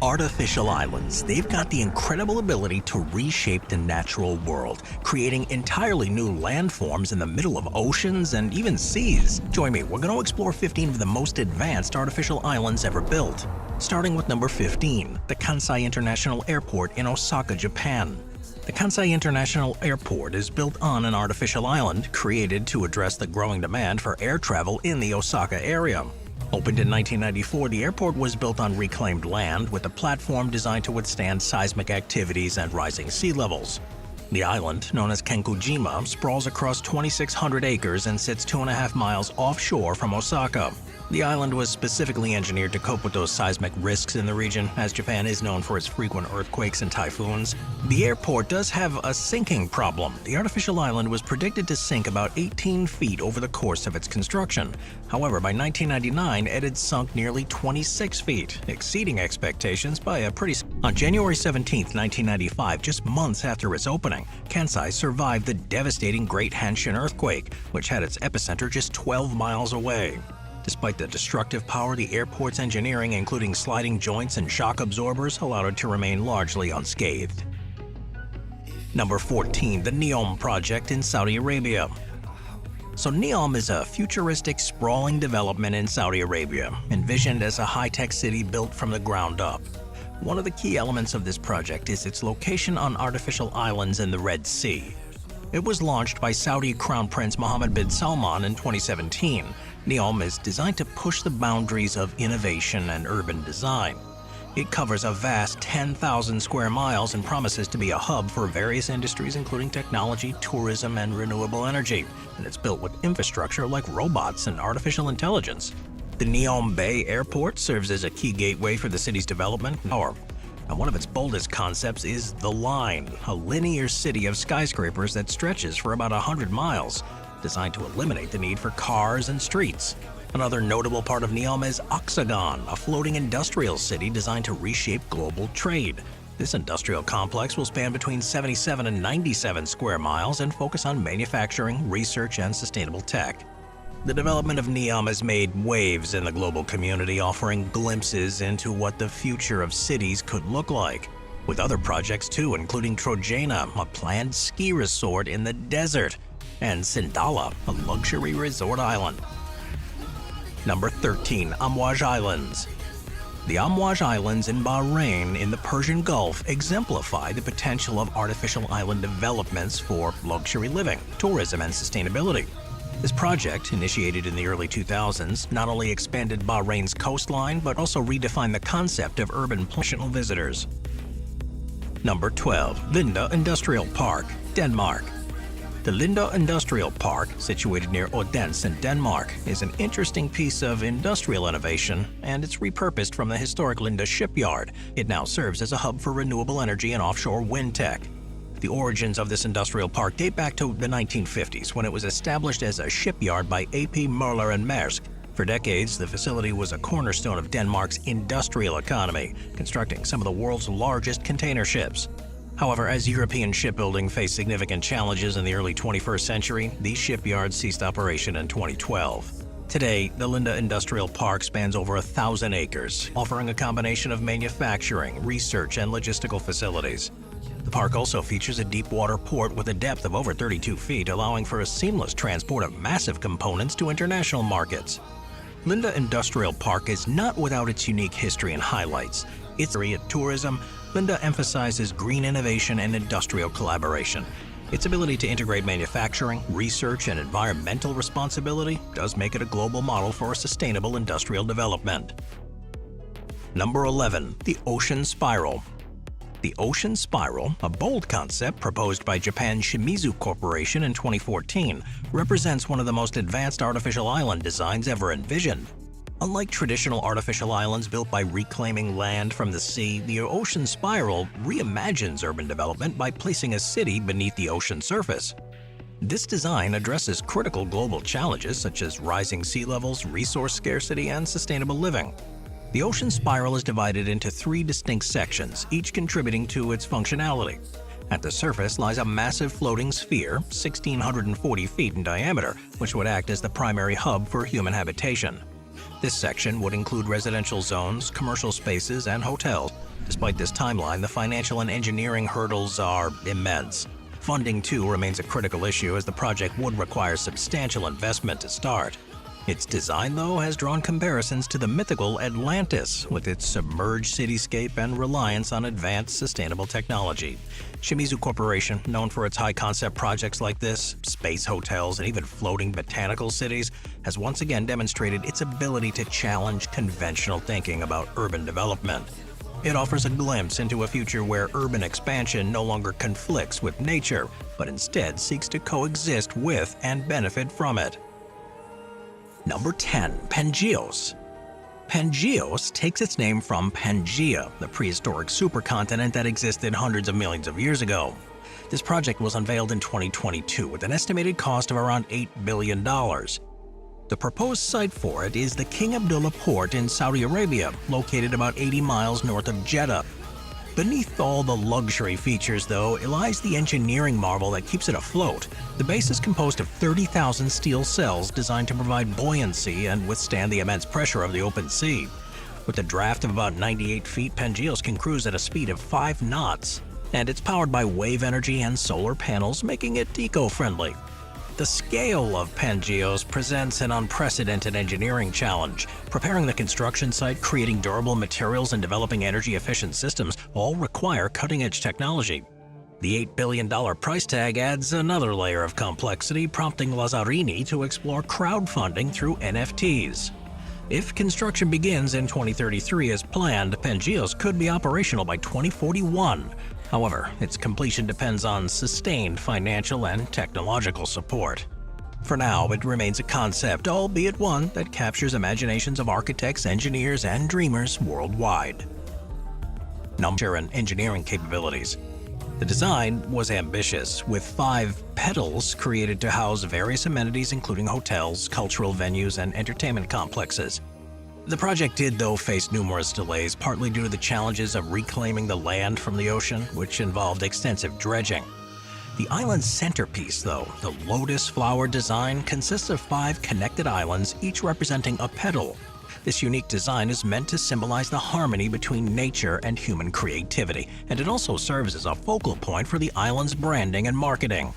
Artificial islands, they've got the incredible ability to reshape the natural world, creating entirely new landforms in the middle of oceans and even seas. Join me, we're going to explore 15 of the most advanced artificial islands ever built. Starting with number 15, the Kansai International Airport in Osaka, Japan. The Kansai International Airport is built on an artificial island created to address the growing demand for air travel in the Osaka area. Opened in 1994, the airport was built on reclaimed land with a platform designed to withstand seismic activities and rising sea levels. The island, known as Kenkujima, sprawls across 2,600 acres and sits 2.5 miles offshore from Osaka. The island was specifically engineered to cope with those seismic risks in the region, as Japan is known for its frequent earthquakes and typhoons. The airport does have a sinking problem. The artificial island was predicted to sink about 18 feet over the course of its construction. However, by 1999, it had sunk nearly 26 feet, exceeding expectations by a pretty... On January 17, 1995, just months after its opening, Kansai survived the devastating Great Hanshin earthquake, which had its epicenter just 12 miles away. Despite the destructive power, the airport's engineering, including sliding joints and shock absorbers, allowed it to remain largely unscathed. Number 14, the NEOM project in Saudi Arabia. So NEOM is a futuristic, sprawling development in Saudi Arabia, envisioned as a high-tech city built from the ground up. One of the key elements of this project is its location on artificial islands in the Red Sea. It was launched by Saudi Crown Prince Mohammed bin Salman in 2017. NEOM is designed to push the boundaries of innovation and urban design. It covers a vast 10,000 square miles and promises to be a hub for various industries including technology, tourism, and renewable energy. And it's built with infrastructure like robots and artificial intelligence. The NEOM Bay Airport serves as a key gateway for the city's development and power. And one of its boldest concepts is The Line, a linear city of skyscrapers that stretches for about 100 miles, designed to eliminate the need for cars and streets. Another notable part of NEOM is Oxagon, a floating industrial city designed to reshape global trade. This industrial complex will span between 77 and 97 square miles and focus on manufacturing, research, and sustainable tech. The development of NEOM has made waves in the global community, offering glimpses into what the future of cities could look like. With other projects too, including Trojana, a planned ski resort in the desert, and Sindala, a luxury resort island. Number 13, Amouage Islands. The Amouage Islands in Bahrain in the Persian Gulf exemplify the potential of artificial island developments for luxury living, tourism, and sustainability. This project, initiated in the early 2000s, not only expanded Bahrain's coastline, but also redefined the concept of urban professional visitors. Number 12, Linda Industrial Park, Denmark. The Linda Industrial Park, situated near Odense in Denmark, is an interesting piece of industrial innovation, and it's repurposed from the historic Linda shipyard. It now serves as a hub for renewable energy and offshore wind tech. The origins of this industrial park date back to the 1950s, when it was established as a shipyard by A.P. Møller and Maersk. For decades, the facility was a cornerstone of Denmark's industrial economy, constructing some of the world's largest container ships. However, as European shipbuilding faced significant challenges in the early 21st century, these shipyards ceased operation in 2012. Today, the Linda Industrial Park spans over 1,000 acres, offering a combination of manufacturing, research, and logistical facilities. The park also features a deep-water port with a depth of over 32 feet, allowing for a seamless transport of massive components to international markets. Linda Industrial Park is not without its unique history and highlights. Its area of tourism, Linda emphasizes green innovation and industrial collaboration. Its ability to integrate manufacturing, research, and environmental responsibility does make it a global model for sustainable industrial development. Number 11, the Ocean Spiral. The Ocean Spiral, a bold concept proposed by Japan's Shimizu Corporation in 2014, represents one of the most advanced artificial island designs ever envisioned. Unlike traditional artificial islands built by reclaiming land from the sea, the Ocean Spiral reimagines urban development by placing a city beneath the ocean surface. This design addresses critical global challenges such as rising sea levels, resource scarcity, and sustainable living. The Ocean Spiral is divided into 3 distinct sections, each contributing to its functionality. At the surface lies a massive floating sphere, 1,640 feet in diameter, which would act as the primary hub for human habitation. This section would include residential zones, commercial spaces, and hotels. Despite this timeline, the financial and engineering hurdles are immense. Funding, too, remains a critical issue as the project would require substantial investment to start. Its design, though, has drawn comparisons to the mythical Atlantis, with its submerged cityscape and reliance on advanced, sustainable technology. Shimizu Corporation, known for its high-concept projects like this, space hotels, and even floating botanical cities, has once again demonstrated its ability to challenge conventional thinking about urban development. It offers a glimpse into a future where urban expansion no longer conflicts with nature, but instead seeks to coexist with and benefit from it. Number 10. Pangeos. Pangeos takes its name from Pangaea, the prehistoric supercontinent that existed hundreds of millions of years ago. This project was unveiled in 2022 with an estimated cost of around $8 billion. The proposed site for it is the King Abdullah Port in Saudi Arabia, located about 80 miles north of Jeddah. Beneath all the luxury features, though, lies the engineering marvel that keeps it afloat. The base is composed of 30,000 steel cells designed to provide buoyancy and withstand the immense pressure of the open sea. With a draft of about 98 feet, Pangeos can cruise at a speed of 5 knots, and it's powered by wave energy and solar panels, making it eco-friendly. The scale of Pangeos presents an unprecedented engineering challenge. Preparing the construction site, creating durable materials, and developing energy-efficient systems all require cutting-edge technology. The $8 billion price tag adds another layer of complexity, prompting Lazzarini to explore crowdfunding through NFTs. If construction begins in 2033 as planned, Pangeos could be operational by 2041. However, its completion depends on sustained financial and technological support. For now, it remains a concept, albeit one that captures imaginations of architects, engineers, and dreamers worldwide. Number and engineering capabilities. The design was ambitious, with 5 petals created to house various amenities including hotels, cultural venues, and entertainment complexes. The project did, though, face numerous delays, partly due to the challenges of reclaiming the land from the ocean, which involved extensive dredging. The island's centerpiece, though, the lotus flower design, consists of 5 connected islands, each representing a petal. This unique design is meant to symbolize the harmony between nature and human creativity, and it also serves as a focal point for the island's branding and marketing.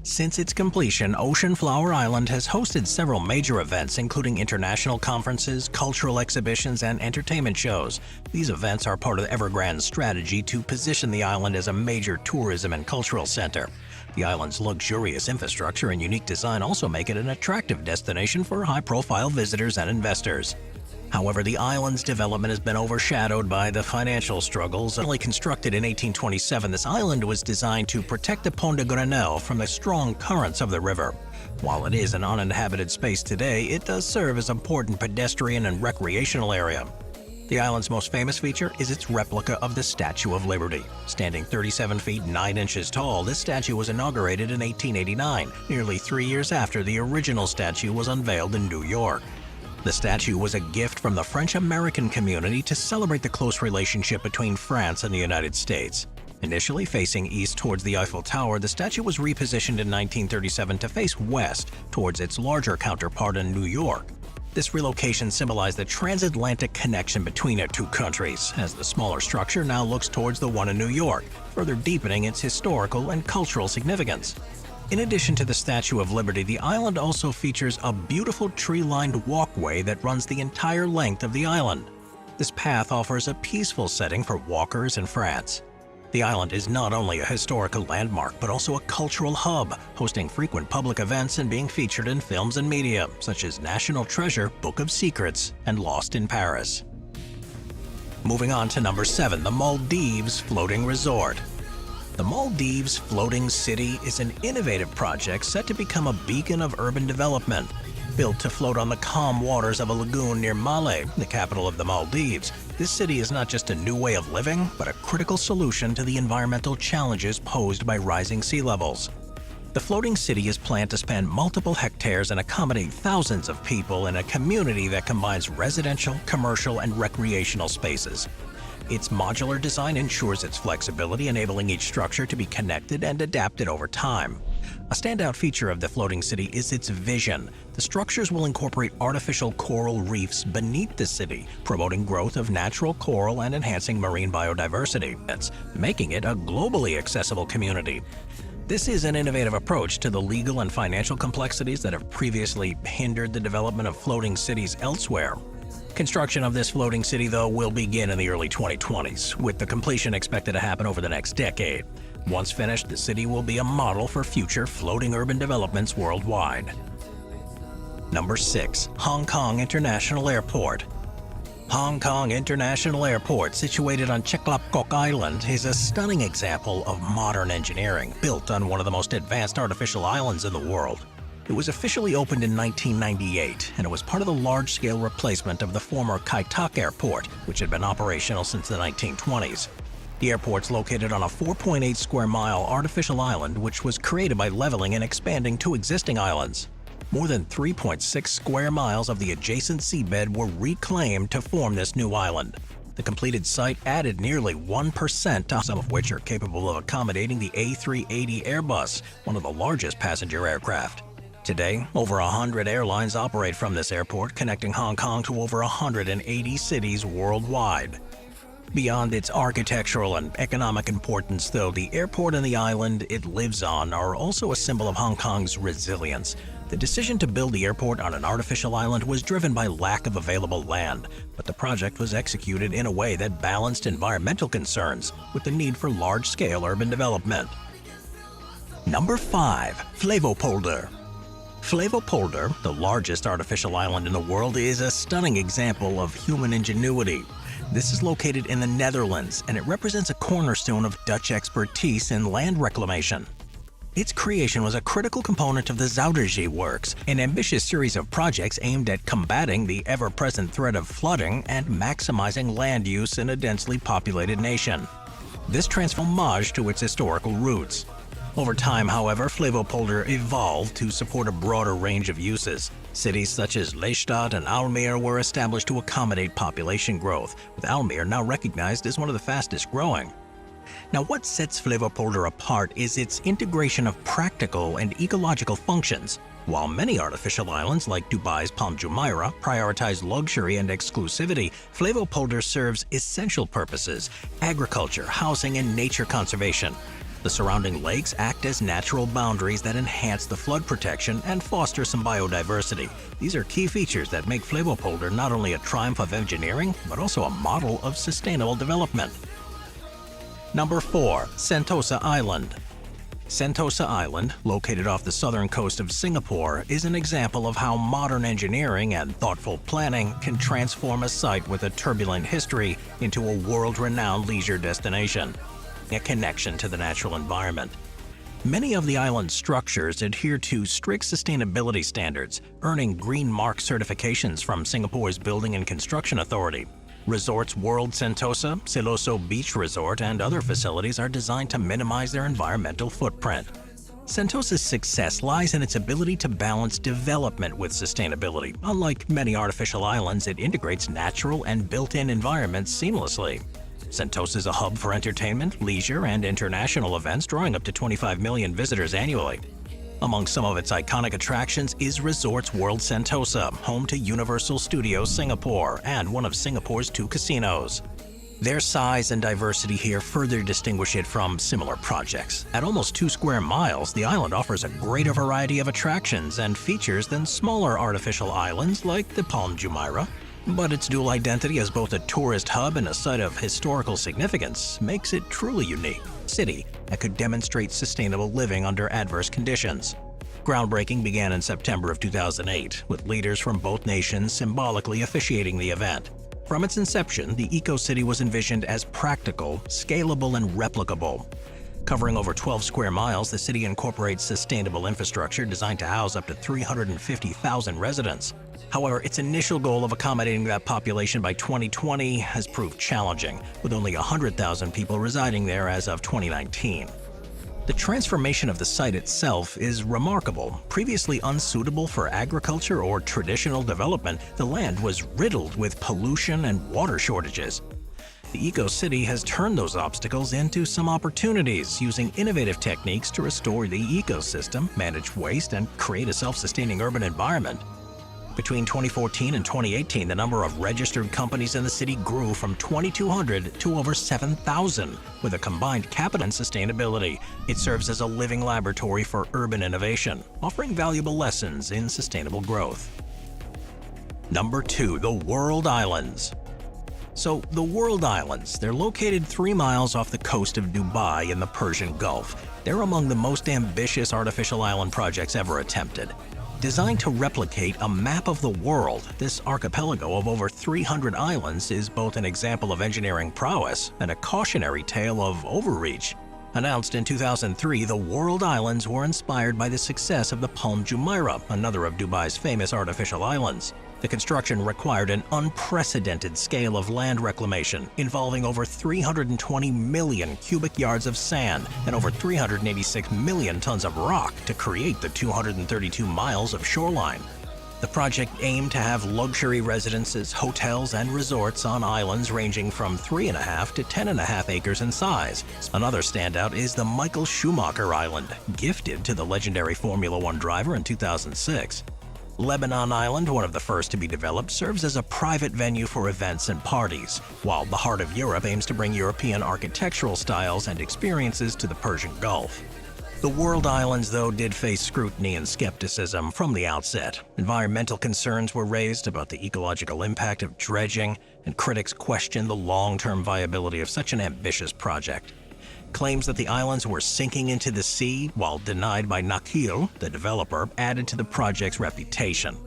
Since its completion, Ocean Flower Island has hosted several major events, including international conferences, cultural exhibitions, and entertainment shows. These events are part of Evergrande's strategy to position the island as a major tourism and cultural center. The island's luxurious infrastructure and unique design also make it an attractive destination for high-profile visitors and investors. However, the island's development has been overshadowed by the financial struggles. Originally constructed in 1827, this island was designed to protect the Pont de Grenelle from the strong currents of the river. While it is an uninhabited space today, it does serve as an important pedestrian and recreational area. The island's most famous feature is its replica of the Statue of Liberty. Standing 37 feet 9 inches tall, this statue was inaugurated in 1889, nearly 3 years after the original statue was unveiled in New York. The statue was a gift from the French-American community to celebrate the close relationship between France and the United States. Initially facing east towards the Eiffel Tower, the statue was repositioned in 1937 to face west towards its larger counterpart in New York. This relocation symbolized the transatlantic connection between our two countries, as the smaller structure now looks towards the one in New York, further deepening its historical and cultural significance. In addition to the Statue of Liberty, the island also features a beautiful tree-lined walkway that runs the entire length of the island. This path offers a peaceful setting for walkers in France. The island is not only a historical landmark, but also a cultural hub, hosting frequent public events and being featured in films and media, such as National Treasure, Book of Secrets, and Lost in Paris. Moving on to number 7, the Maldives Floating Resort. The Maldives Floating City is an innovative project set to become a beacon of urban development. Built to float on the calm waters of a lagoon near Malé, the capital of the Maldives, this city is not just a new way of living, but a critical solution to the environmental challenges posed by rising sea levels. The floating city is planned to span multiple hectares and accommodate thousands of people in a community that combines residential, commercial, and recreational spaces. Its modular design ensures its flexibility, enabling each structure to be connected and adapted over time. A standout feature of the floating city is its vision. The structures will incorporate artificial coral reefs beneath the city, promoting growth of natural coral and enhancing marine biodiversity. That's making it a globally accessible community. This is an innovative approach to the legal and financial complexities that have previously hindered the development of floating cities elsewhere. Construction of this floating city, though, will begin in the early 2020s, with the completion expected to happen over the next decade. Once finished, the city will be a model for future floating urban developments worldwide. Number 6. Hong Kong International Airport. Hong Kong International Airport, situated on Cheklapkok Island, is a stunning example of modern engineering, built on one of the most advanced artificial islands in the world. It was officially opened in 1998, and it was part of the large-scale replacement of the former Kai Tak Airport, which had been operational since the 1920s. The airport's located on a 4.8 square mile artificial island, which was created by leveling and expanding two existing islands. More than 3.6 square miles of the adjacent seabed were reclaimed to form this new island. The completed site added nearly 1%, some of which are capable of accommodating the A380 Airbus, one of the largest passenger aircraft. Today, over 100 airlines operate from this airport, connecting Hong Kong to over 180 cities worldwide. Beyond its architectural and economic importance, though, the airport and the island it lives on are also a symbol of Hong Kong's resilience. The decision to build the airport on an artificial island was driven by lack of available land, but the project was executed in a way that balanced environmental concerns with the need for large-scale urban development. Number 5. Flevopolder. Flevopolder, the largest artificial island in the world, is a stunning example of human ingenuity. This is located in the Netherlands, and it represents a cornerstone of Dutch expertise in land reclamation. Its creation was a critical component of the Zuiderzee Works, an ambitious series of projects aimed at combating the ever-present threat of flooding and maximizing land use in a densely populated nation. This transformed homage to its historical roots. Over time, however, Flevopolder evolved to support a broader range of uses. Cities such as Lelystad and Almere were established to accommodate population growth, with Almere now recognized as one of the fastest growing. Now, what sets Flevopolder apart is its integration of practical and ecological functions. While many artificial islands like Dubai's Palm Jumeirah prioritize luxury and exclusivity, Flevopolder serves essential purposes: agriculture, housing, and nature conservation. The surrounding lakes act as natural boundaries that enhance the flood protection and foster some biodiversity. These are key features that make Flevopolder not only a triumph of engineering, but also a model of sustainable development. Number 4. Sentosa Island. Sentosa Island, located off the southern coast of Singapore, is an example of how modern engineering and thoughtful planning can transform a site with a turbulent history into a world-renowned leisure destination. A connection to the natural environment. Many of the island's structures adhere to strict sustainability standards, earning Green Mark certifications from Singapore's Building and Construction Authority. Resorts World Sentosa, Siloso Beach Resort, and other facilities are designed to minimize their environmental footprint. Sentosa's success lies in its ability to balance development with sustainability. Unlike many artificial islands, it integrates natural and built-in environments seamlessly. Sentosa is a hub for entertainment, leisure, and international events, drawing up to 25 million visitors annually. Among some of its iconic attractions is Resorts World Sentosa, home to Universal Studios Singapore and one of Singapore's 2 casinos. Their size and diversity here further distinguish it from similar projects. At almost 2 square miles, the island offers a greater variety of attractions and features than smaller artificial islands like the Palm Jumeirah. But its dual identity as both a tourist hub and a site of historical significance makes it truly unique. City that could demonstrate sustainable living under adverse conditions. Groundbreaking began in September of 2008, with leaders from both nations symbolically officiating the event. From its inception, the eco-city was envisioned as practical, scalable, and replicable. Covering over 12 square miles, the city incorporates sustainable infrastructure designed to house up to 350,000 residents. However, its initial goal of accommodating that population by 2020 has proved challenging, with only 100,000 people residing there as of 2019. The transformation of the site itself is remarkable. Previously unsuitable for agriculture or traditional development, the land was riddled with pollution and water shortages. The eco-city has turned those obstacles into some opportunities, using innovative techniques to restore the ecosystem, manage waste, and create a self-sustaining urban environment. Between 2014 and 2018, the number of registered companies in the city grew from 2,200 to over 7,000, with a combined capital and sustainability. It serves as a living laboratory for urban innovation, offering valuable lessons in sustainable growth. Number 2. The World Islands. So, the World Islands, they're located 3 miles off the coast of Dubai in the Persian Gulf. They're among the most ambitious artificial island projects ever attempted. Designed to replicate a map of the world, this archipelago of over 300 islands is both an example of engineering prowess and a cautionary tale of overreach. Announced in 2003, the World Islands were inspired by the success of the Palm Jumeirah, another of Dubai's famous artificial islands. The construction required an unprecedented scale of land reclamation, involving over 320 million cubic yards of sand and over 386 million tons of rock to create the 232 miles of shoreline. The project aimed to have luxury residences, hotels, and resorts on islands ranging from 3.5 to 10.5 acres in size. Another standout is the Michael Schumacher Island, gifted to the legendary Formula One driver in 2006. Lebanon Island, one of the first to be developed, serves as a private venue for events and parties, while the Heart of Europe aims to bring European architectural styles and experiences to the Persian Gulf. The World Islands, though, did face scrutiny and skepticism from the outset. Environmental concerns were raised about the ecological impact of dredging, and critics questioned the long-term viability of such an ambitious project. Claims that the islands were sinking into the sea, while denied by Nakheel, the developer, added to the project's reputation.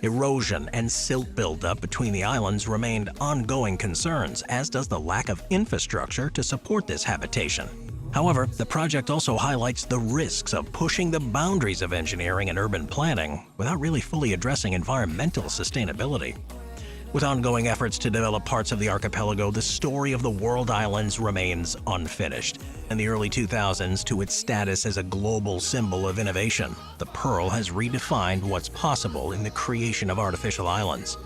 Erosion and silt buildup between the islands remained ongoing concerns, as does the lack of infrastructure to support this habitation. However, the project also highlights the risks of pushing the boundaries of engineering and urban planning without really fully addressing environmental sustainability. With ongoing efforts to develop parts of the archipelago, the story of the World Islands remains unfinished. In the early 2000s, to its status as a global symbol of innovation, the Pearl has redefined what's possible in the creation of artificial islands.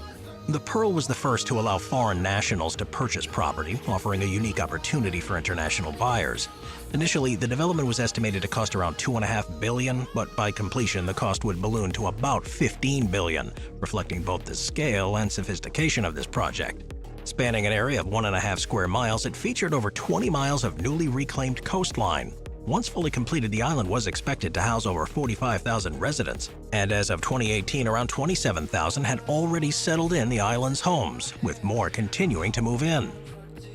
The Pearl was the first to allow foreign nationals to purchase property, offering a unique opportunity for international buyers. Initially, the development was estimated to cost around $2.5 billion, but by completion the cost would balloon to about $15 billion, reflecting both the scale and sophistication of this project. Spanning an area of 1.5 square miles, it featured over 20 miles of newly reclaimed coastline. Once fully completed, the island was expected to house over 45,000 residents, and as of 2018, around 27,000 had already settled in the island's homes, with more continuing to move in.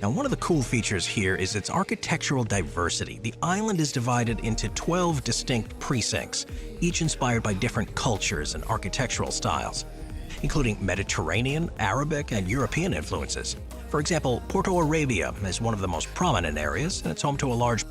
Now, one of the cool features here is its architectural diversity. The island is divided into 12 distinct precincts, each inspired by different cultures and architectural styles, including Mediterranean, Arabic, and European influences. For example, Porto Arabia is one of the most prominent areas, and it's home to a large